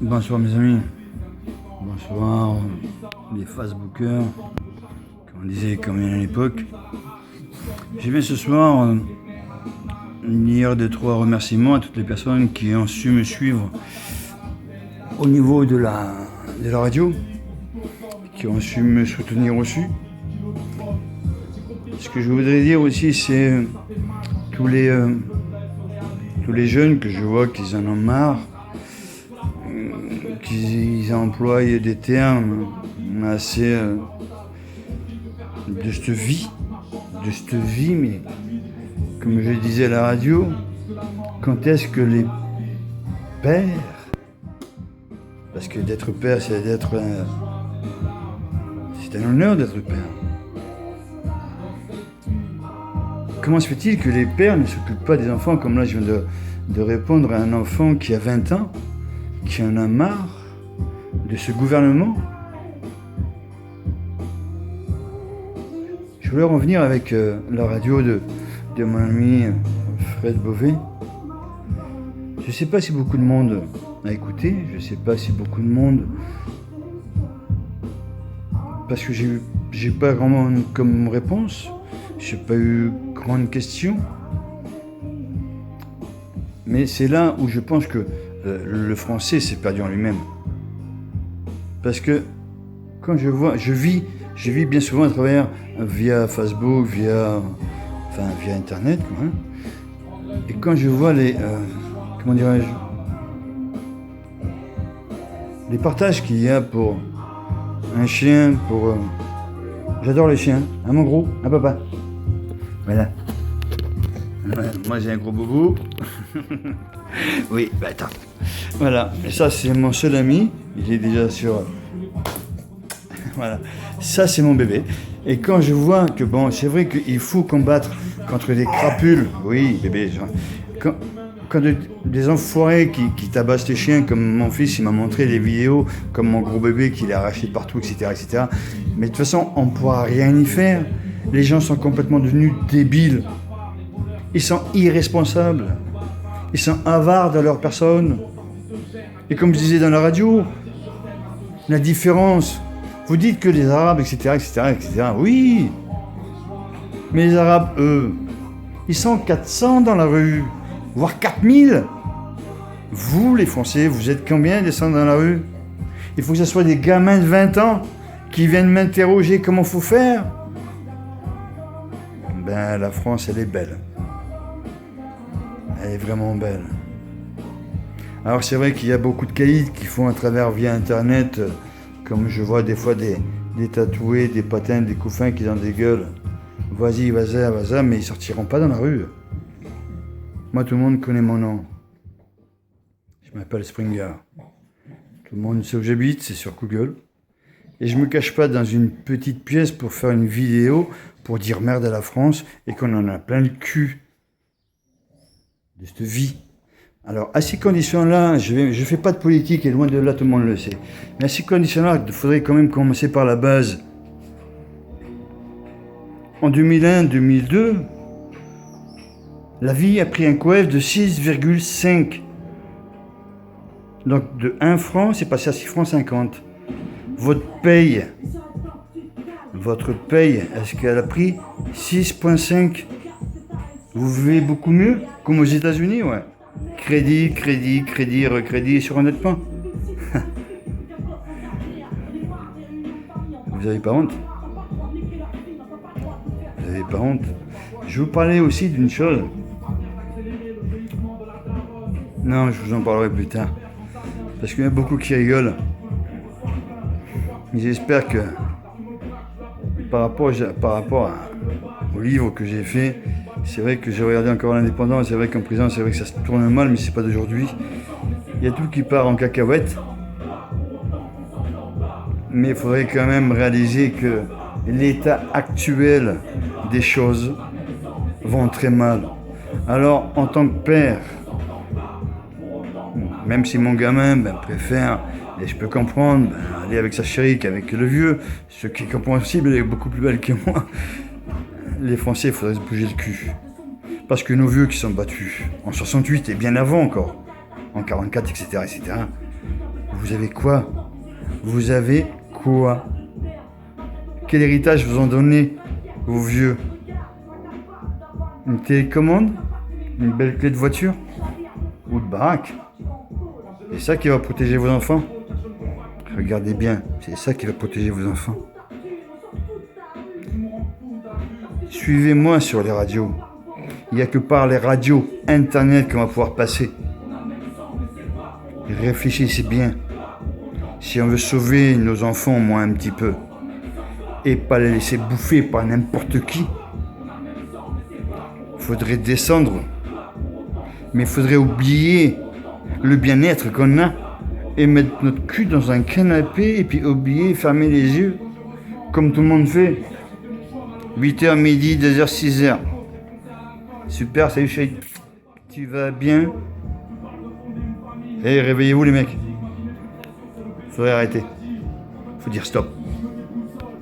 Bonsoir mes amis, bonsoir les Facebookers, comme on disait quand même à l'époque. Je viens ce soir dire 2-3 remerciements à toutes les personnes qui ont su me suivre au niveau de la radio, qui ont su me soutenir aussi. Ce que je voudrais dire aussi, c'est tous les jeunes que je vois qu'ils en ont marre, qu'ils emploient des termes assez de cette vie, mais comme je disais à la radio, quand est-ce que les pères, parce que d'être père, c'est un honneur d'être père. Comment se fait-il que les pères ne s'occupent pas des enfants, comme là je viens de répondre à un enfant qui a 20 ans, qui en a marre de ce gouvernement? Je voulais revenir avec la radio de mon ami Fred Beauvais. Je ne sais pas si beaucoup de monde a écouté, je ne sais pas si beaucoup de monde... Parce que j'ai pas vraiment comme réponse, j'ai pas eu grande question. Mais c'est là où je pense que le français s'est perdu en lui-même. Parce que quand je vis bien souvent à travers, via Facebook, via Internet, quoi, hein. Et quand je vois les partages qu'il y a pour un chien, j'adore les chiens, hein, mon gros, un papa. Voilà. Moi j'ai un gros boubou. Oui, bah attends. Voilà, et ça c'est mon seul ami, il est déjà sur... Voilà, ça c'est mon bébé. Et quand je vois que bon, c'est vrai qu'il faut combattre contre des crapules, oui bébé, quand des enfoirés qui tabassent les chiens, comme mon fils, il m'a montré des vidéos, comme mon gros bébé qui l'a arraché partout, etc. Mais de toute façon, on ne pourra rien y faire. Les gens sont complètement devenus débiles. Ils sont irresponsables. Ils sont avares dans leur personne. Et comme je disais dans la radio, la différence, vous dites que les Arabes, etc. Oui. Mais les Arabes, eux, ils sont 400 dans la rue, voire 4000. Vous, les Français, vous êtes combien à descendre dans la rue? Il faut que ce soit des gamins de 20 ans qui viennent m'interroger comment faut faire. Ben, la France, elle est belle. Elle est vraiment belle. Alors, c'est vrai qu'il y a beaucoup de caïds qui font à travers via Internet, comme je vois des fois des tatoués, des patins, des couffins qui ont des gueules. Vas-y, mais ils sortiront pas dans la rue. Moi, tout le monde connaît mon nom. Je m'appelle Springer. Tout le monde sait où j'habite, c'est sur Google. Et je me cache pas dans une petite pièce pour faire une vidéo pour dire merde à la France et qu'on en a plein le cul de cette vie. Alors, à ces conditions-là, je fais pas de politique et loin de là, tout le monde le sait. Mais à ces conditions-là, il faudrait quand même commencer par la base. En 2001-2002, la vie a pris un coef de 6,5. Donc de 1 franc, c'est passé à 6 francs 50. Votre paye, est-ce qu'elle a pris 6,5? Vous vivez beaucoup mieux, comme aux États-Unis, ouais. Crédit, recrédit sur honnêtement. Vous avez pas honte? Vous avez pas honte? Je vais vous parler aussi d'une chose. Non, je vous en parlerai plus tard. Parce qu'il y en a beaucoup qui rigolent. Mais j'espère que par rapport au livre que j'ai fait, c'est vrai que j'ai regardé encore l'Indépendant, c'est vrai qu'en prison, c'est vrai que ça se tourne mal, mais c'est pas d'aujourd'hui. Il y a tout qui part en cacahuète. Mais il faudrait quand même réaliser que l'état actuel des choses vont très mal. Alors, en tant que père, même si mon gamin préfère, et je peux comprendre, aller avec sa chérie qu'avec le vieux, ce qui est compréhensible, elle est beaucoup plus belle que moi. Les Français, il faudrait se bouger le cul. Parce que nos vieux qui sont battus en 68 et bien avant encore, en 44, etc., Vous avez quoi? Vous avez quoi? Quel héritage vous ont donné vos vieux? Une télécommande? Une belle clé de voiture? Ou de baraque? C'est ça qui va protéger vos enfants? Regardez bien, c'est ça qui va protéger vos enfants. Suivez-moi sur les radios. Il n'y a que par les radios, internet qu'on va pouvoir passer. Réfléchissez bien. Si on veut sauver nos enfants, au moins un petit peu, et pas les laisser bouffer par n'importe qui, faudrait descendre. Mais faudrait oublier le bien-être qu'on a et mettre notre cul dans un canapé et puis oublier, fermer les yeux, comme tout le monde fait. 8h, midi, 2h, 6h. Super, salut chérie. Tu vas bien? Eh, réveillez-vous les mecs. Faudrait arrêter. Faut dire stop.